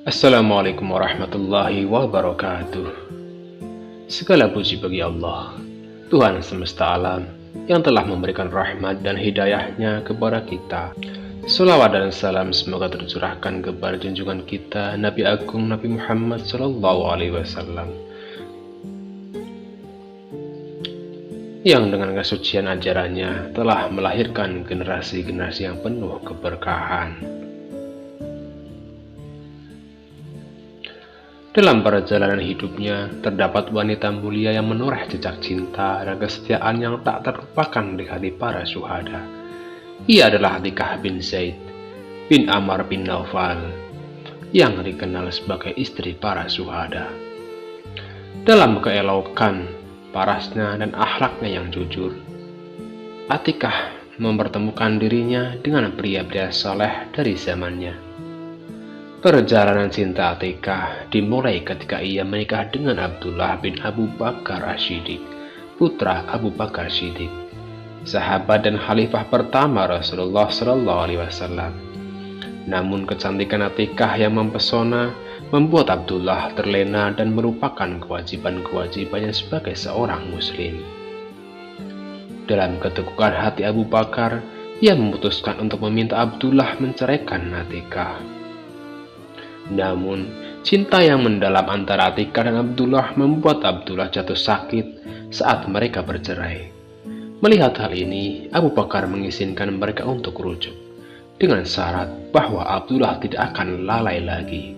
Assalamualaikum warahmatullahi wabarakatuh. Segala puji bagi Allah, Tuhan semesta alam, yang telah memberikan rahmat dan hidayahnya kepada kita. Salawat dan salam semoga tercurahkan kepada junjungan kita, Nabi Agung Nabi Muhammad SAW, yang dengan kesucian ajarannya telah melahirkan generasi-generasi yang penuh keberkahan. Dalam perjalanan hidupnya, terdapat wanita mulia yang menoreh jejak cinta dan kesetiaan yang tak terlupakan di hati para syuhada. Ia adalah Atikah bin Zaid bin Amr bin Naufal, yang dikenal sebagai istri para syuhada. Dalam keelokan, parasnya, dan akhlaknya yang jujur, Atikah mempertemukan dirinya dengan pria-pria soleh dari zamannya. Perjalanan cinta Atikah dimulai ketika ia menikah dengan Abdullah bin Abu Bakar As-Siddiq, putra Abu Bakar Siddiq, sahabat dan khalifah pertama Rasulullah SAW. Namun kecantikan Atikah yang mempesona membuat Abdullah terlena dan merupakan kewajiban-kewajibannya sebagai seorang muslim. Dalam keteguhan hati Abu Bakar, ia memutuskan untuk meminta Abdullah menceraikan Atikah. Namun, cinta yang mendalam antara Atikah dan Abdullah membuat Abdullah jatuh sakit saat mereka bercerai. Melihat hal ini, Abu Bakar mengizinkan mereka untuk rujuk, dengan syarat bahwa Abdullah tidak akan lalai lagi.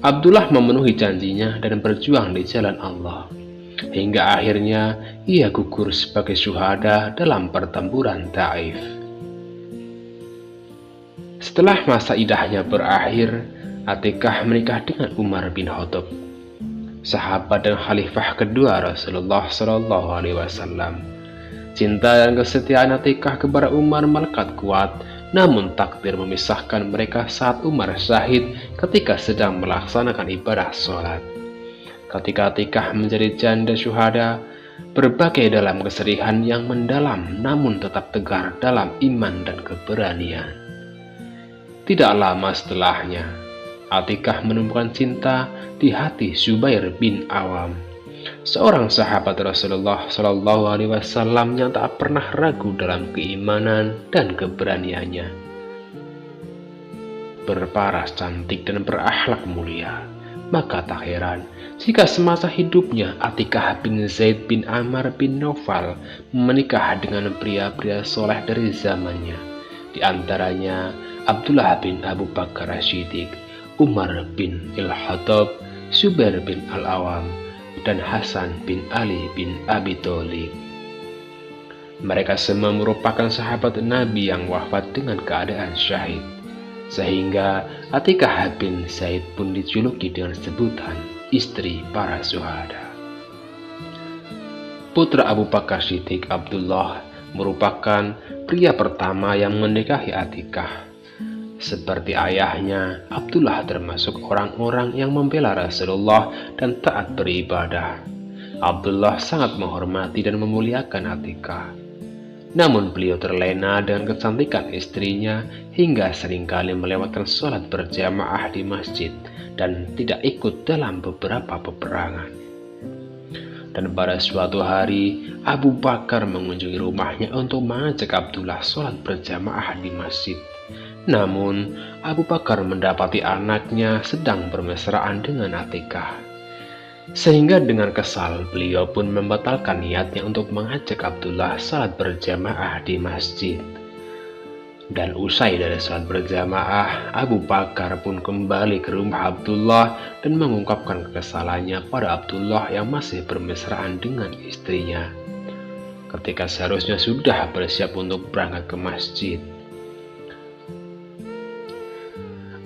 Abdullah memenuhi janjinya dan berjuang di jalan Allah, hingga akhirnya ia gugur sebagai syuhada dalam pertempuran Taif. Setelah masa idahnya berakhir, Atikah menikah dengan Umar bin Khattab, sahabat dan khalifah kedua Rasulullah SAW. Cinta dan kesetiaan Atikah kepada Umar melekat kuat, namun takdir memisahkan mereka saat Umar syahid ketika sedang melaksanakan ibadah sholat. Ketika Atikah menjadi janda syuhada, berbagai dalam kesedihan yang mendalam namun tetap tegar dalam iman dan keberanian. Tidak lama setelahnya, Atikah menemukan cinta di hati Zubair bin Awam, seorang sahabat Rasulullah SAW yang tak pernah ragu dalam keimanan dan keberaniannya. Berparas cantik dan berakhlak mulia, maka tak heran jika semasa hidupnya Atikah bin Zaid bin Amr bin Naufal menikah dengan pria-pria soleh dari zamannya, di antaranya Abdullah bin Abu Bakar As-Siddiq, Umar bin Al-Khattab, Zubair bin Al-Awam, dan Hasan bin Ali bin Abi Thalib. Mereka semua merupakan sahabat Nabi yang wafat dengan keadaan syahid, sehingga Atikah bin Zaid pun dijuluki dengan sebutan istri para syuhada. Putra Abu Bakar Siddiq, Abdullah, merupakan pria pertama yang menikahi Atikah. Seperti ayahnya, Abdullah termasuk orang-orang yang membela Rasulullah dan taat beribadah. Abdullah sangat menghormati dan memuliakan Atikah. Namun beliau terlena dengan kecantikan istrinya hingga seringkali melewatkan sholat berjamaah di masjid dan tidak ikut dalam beberapa peperangan. Dan pada suatu hari, Abu Bakar mengunjungi rumahnya untuk mengajak Abdullah sholat berjamaah di masjid. Namun, Abu Bakar mendapati anaknya sedang bermesraan dengan Atikah. Sehingga dengan kesal, beliau pun membatalkan niatnya untuk mengajak Abdullah salat berjamaah di masjid. Dan usai dari salat berjamaah, Abu Bakar pun kembali ke rumah Abdullah dan mengungkapkan kekesalannya pada Abdullah yang masih bermesraan dengan istrinya, ketika seharusnya sudah bersiap untuk berangkat ke masjid.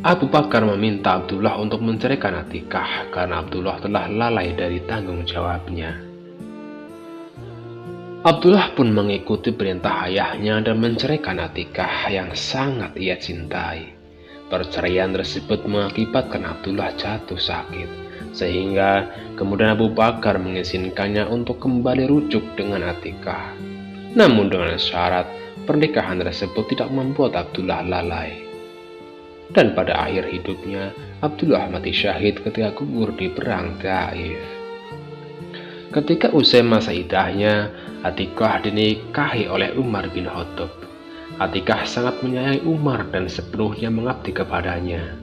Abu Bakar meminta Abdullah untuk menceraikan Atikah karena Abdullah telah lalai dari tanggung jawabnya. Abdullah pun mengikuti perintah ayahnya dan menceraikan Atikah yang sangat ia cintai. Perceraian tersebut mengakibatkan Abdullah jatuh sakit, sehingga kemudian Abu Bakar mengizinkannya untuk kembali rujuk dengan Atikah. Namun dengan syarat pernikahan tersebut tidak membuat Abdullah lalai. Dan pada akhir hidupnya, Abdullah mati syahid ketika gugur di perang Taif. Ketika usai masa iddahnya, Atikah dinikahi oleh Umar bin Khattab. Atikah sangat menyayangi Umar dan sepenuhnya mengabdi kepadanya.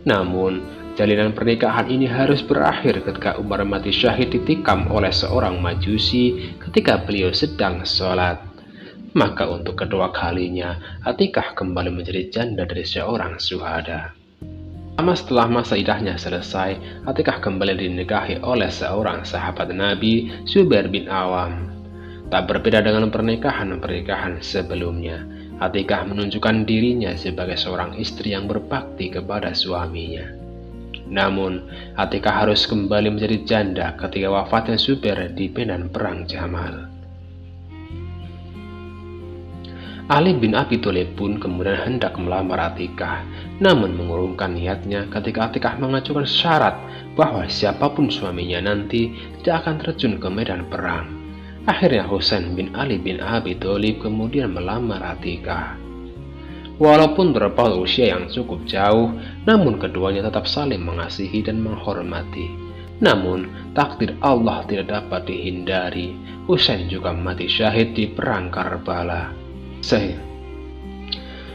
Namun, jalinan pernikahan ini harus berakhir ketika Umar mati syahid ditikam oleh seorang majusi ketika beliau sedang sholat. Maka untuk kedua kalinya, Atikah kembali menjadi janda dari seorang syuhada. Lama setelah masa iddahnya selesai, Atikah kembali dinikahi oleh seorang sahabat Nabi, Zubair bin Awam. Tak berbeda dengan pernikahan-pernikahan sebelumnya, Atikah menunjukkan dirinya sebagai seorang istri yang berbakti kepada suaminya. Namun, Atikah harus kembali menjadi janda ketika wafatnya Zubair di medan perang Jamal. Ali bin Abi Thalib pun kemudian hendak melamar Atikah, namun mengurungkan niatnya ketika Atikah mengajukan syarat bahwa siapapun suaminya nanti tidak akan terjun ke medan perang. Akhirnya Husain bin Ali bin Abi Thalib kemudian melamar Atikah. Walaupun terpaut usia yang cukup jauh, namun keduanya tetap saling mengasihi dan menghormati. Namun, takdir Allah tidak dapat dihindari. Husain juga mati syahid di perang Karbala.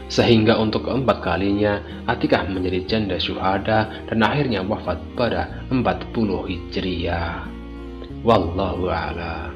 Sehingga untuk keempat kalinya, Atikah menjadi janda syuhada dan akhirnya wafat pada 40 Hijriah. Wallahu a'lam.